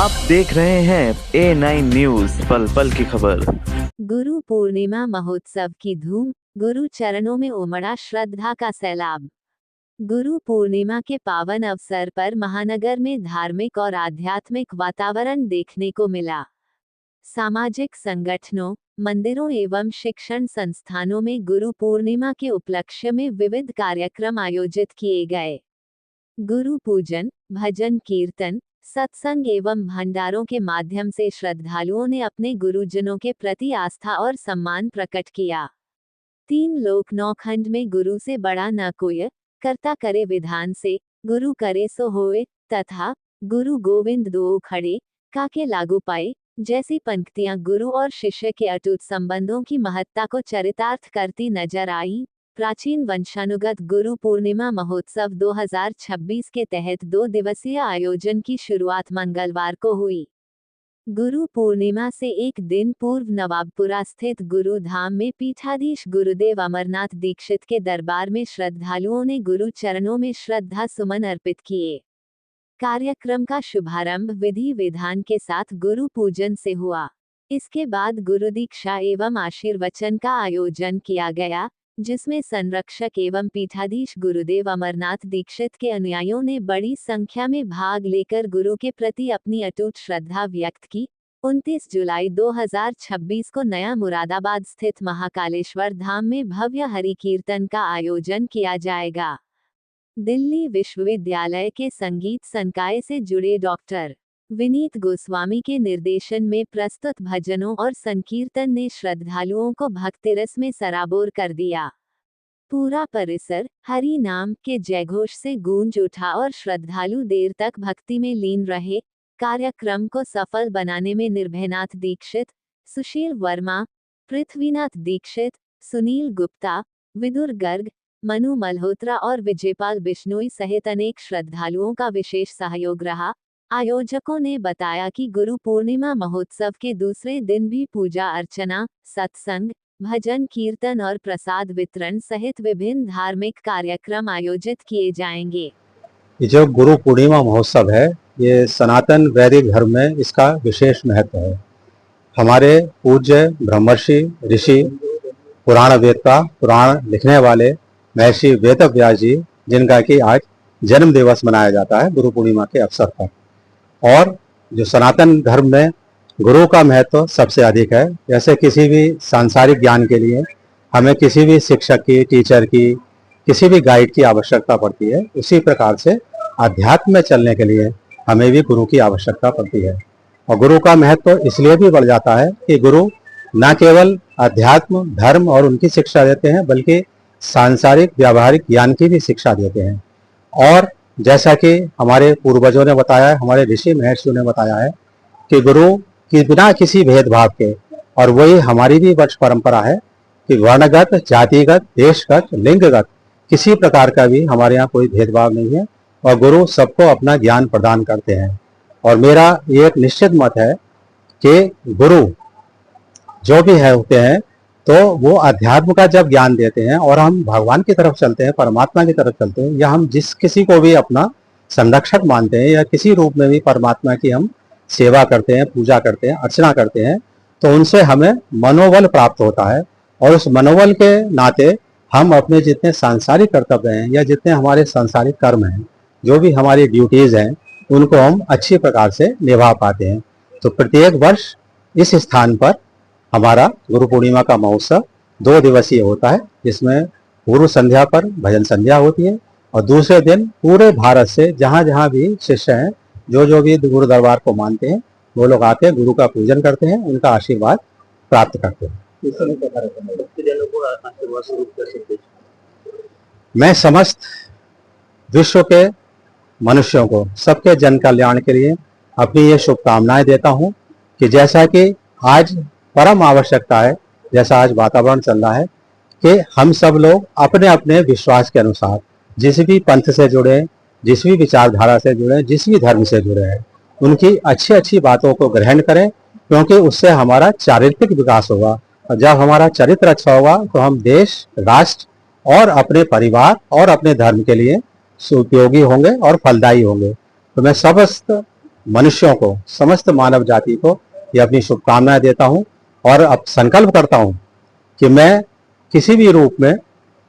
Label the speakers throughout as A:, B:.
A: आप देख रहे हैं A9 न्यूज, पल पल की खबर।
B: गुरु पूर्णिमा महोत्सव की धूम, गुरु चरणों में उमड़ा श्रद्धा का सैलाब। गुरु पूर्णिमा के पावन अवसर पर महानगर में धार्मिक और आध्यात्मिक वातावरण देखने को मिला। सामाजिक संगठनों, मंदिरों एवं शिक्षण संस्थानों में गुरु पूर्णिमा के उपलक्ष्य में विविध कार्यक्रम आयोजित किए गए। गुरु पूजन, भजन कीर्तन, सत्संग एवं भंडारों के माध्यम से श्रद्धालुओं ने अपने गुरुजनों के प्रति आस्था और सम्मान प्रकट किया। 3 लोक नौखंड में गुरु से बड़ा न कोई, कर्ता करे विधान से, गुरु करे सो होए, तथा गुरु गोविंद दो खड़े, काके लागू पाए, जैसी पंक्तियां गुरु और शिष्य के अटूट संबंधों की महत्ता को चरितार्थ करती नजर आई। प्राचीन वंशानुगत गुरु पूर्णिमा महोत्सव 2026 के तहत 2 दिवसीय आयोजन की शुरुआत मंगलवार को हुई। गुरु पूर्णिमा से एक दिन पूर्व नवाबपुरा स्थित गुरु धाम में पीठाधीश गुरुदेव अमरनाथ दीक्षित के दरबार में श्रद्धालुओं ने गुरु चरणों में श्रद्धा सुमन अर्पित किए। कार्यक्रम का शुभारंभ विधि विधान के साथ गुरु पूजन से हुआ। इसके बाद गुरु दीक्षा एवं आशीर्वचन का आयोजन किया गया, जिसमें संरक्षक एवं पीठाधीश गुरुदेव अमरनाथ दीक्षित के अनुयायियों ने बड़ी संख्या में भाग लेकर गुरु के प्रति अपनी अटूट श्रद्धा व्यक्त की। 29 जुलाई 2026 को नया मुरादाबाद स्थित महाकालेश्वर धाम में भव्य हरि कीर्तन का आयोजन किया जाएगा। दिल्ली विश्वविद्यालय के संगीत संकाय से जुड़े डॉक्टर विनीत गोस्वामी के निर्देशन में प्रस्तुत भजनों और संकीर्तन ने श्रद्धालुओं को भक्तिरस में सराबोर कर दिया। पूरा परिसर हरि नाम के जयघोष से गूंज उठा और श्रद्धालु देर तक भक्ति में लीन रहे। कार्यक्रम को सफल बनाने में निर्भयनाथ दीक्षित, सुशील वर्मा, पृथ्वीनाथ दीक्षित, सुनील गुप्ता, विदुर गर्ग, मनु मल्होत्रा और विजयपाल बिश्नोई सहित अनेक श्रद्धालुओं का विशेष सहयोग रहा। आयोजकों ने बताया कि गुरु पूर्णिमा महोत्सव के दूसरे दिन भी पूजा अर्चना, सत्संग, भजन कीर्तन और प्रसाद वितरण सहित विभिन्न धार्मिक कार्यक्रम आयोजित किए जाएंगे।
C: ये जो गुरु पूर्णिमा महोत्सव है, ये सनातन वैदिक धर्म में इसका विशेष महत्व है। हमारे पूज्य ब्रह्मर्षि ऋषि पुराण वेद का पुराण लिखने वाले महर्षि वेदव्यास जी, जिनका कि आज जन्म दिवस मनाया जाता है गुरु पूर्णिमा के अवसर पर। और जो सनातन धर्म में गुरु का महत्व सबसे अधिक है। जैसे किसी भी सांसारिक ज्ञान के लिए हमें किसी भी शिक्षक की, टीचर की, किसी भी गाइड की आवश्यकता पड़ती है, उसी प्रकार से अध्यात्म में चलने के लिए हमें भी गुरु की आवश्यकता पड़ती है। और गुरु का महत्व इसलिए भी बढ़ जाता है कि गुरु न केवल अध्यात्म, धर्म और उनकी शिक्षा देते हैं, बल्कि सांसारिक व्यावहारिक ज्ञान की भी शिक्षा देते हैं। और जैसा कि हमारे पूर्वजों ने बताया है, हमारे ऋषि महर्षियों ने बताया है कि गुरु की बिना किसी भेदभाव के, और वही हमारी भी वंश परंपरा है कि वर्णगत, जातिगत, देशगत, लिंगगत किसी प्रकार का भी हमारे यहाँ कोई भेदभाव नहीं है और गुरु सबको अपना ज्ञान प्रदान करते हैं। और मेरा ये एक निश्चित मत है कि गुरु जो भी है होते हैं, तो वो अध्यात्म का जब ज्ञान देते हैं और हम भगवान की तरफ चलते हैं, परमात्मा की तरफ चलते हैं, या हम जिस किसी को भी अपना संरक्षक मानते हैं या किसी रूप में भी परमात्मा की हम सेवा करते हैं, पूजा करते हैं, अर्चना करते हैं, तो उनसे हमें मनोबल प्राप्त होता है। और उस मनोबल के नाते हम अपने जितने सांसारिक कर्तव्य हैं या जितने हमारे सांसारिक कर्म हैं, जो भी हमारी ड्यूटीज हैं, उनको हम अच्छी प्रकार से निभा पाते हैं। तो प्रत्येक वर्ष इस स्थान पर हमारा गुरु पूर्णिमा का महोत्सव 2 दिवसीय होता है, जिसमें पूर्व संध्या पर भजन संध्या होती है और दूसरे दिन पूरे भारत से जहाँ जहाँ भी शिष्य हैं, जो भी गुरु दरबार को मानते हैं, वो लोग आके गुरु का पूजन करते हैं, उनका आशीर्वाद प्राप्त करते हैं। मैं समस्त विश्व के मनुष्यों को, सबके जन कल्याण के लिए अपनी ये शुभकामनाएं देता हूँ कि जैसा कि आज परम आवश्यकता है, जैसा आज वातावरण चल रहा है, कि हम सब लोग अपने अपने विश्वास के अनुसार जिस भी पंथ से जुड़े, जिस भी विचारधारा से जुड़े, जिस भी धर्म से जुड़े हैं, उनकी अच्छी अच्छी बातों को ग्रहण करें, क्योंकि उससे हमारा चारित्रिक विकास होगा। और जब हमारा चरित्र अच्छा होगा तो हम देश, राष्ट्र और अपने परिवार और अपने धर्म के लिए उपयोगी होंगे और फलदायी होंगे। तो मैं समस्त मनुष्यों को, समस्त मानव जाति को ये अपनी शुभकामनाएं देता हूं और अब संकल्प करता हूं कि मैं किसी भी रूप में,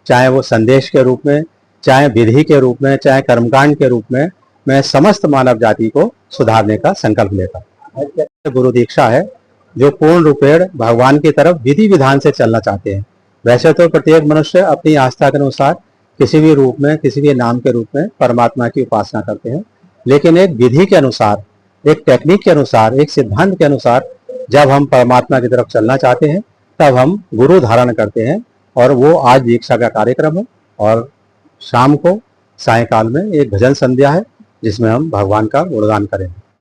C: चाहे वो संदेश के रूप में, चाहे विधि के रूप में, चाहे कर्मकांड के रूप में, मैं समस्त मानव जाति को सुधारने का संकल्प लेता हूं। गुरु दीक्षा है जो पूर्ण रूपेण भगवान की तरफ विधि विधान से चलना चाहते हैं। वैसे तो प्रत्येक मनुष्य अपनी आस्था के अनुसार किसी भी रूप में, किसी भी नाम के रूप में परमात्मा की उपासना करते हैं, लेकिन एक विधि के अनुसार, एक टेक्निक के अनुसार, एक सिद्धांत के अनुसार जब हम परमात्मा की तरफ चलना चाहते हैं तब हम गुरु धारण करते हैं। और वो आज दीक्षा का कार्यक्रम है और शाम को सायंकाल में एक भजन संध्या है जिसमें हम भगवान का गुणगान करेंगे।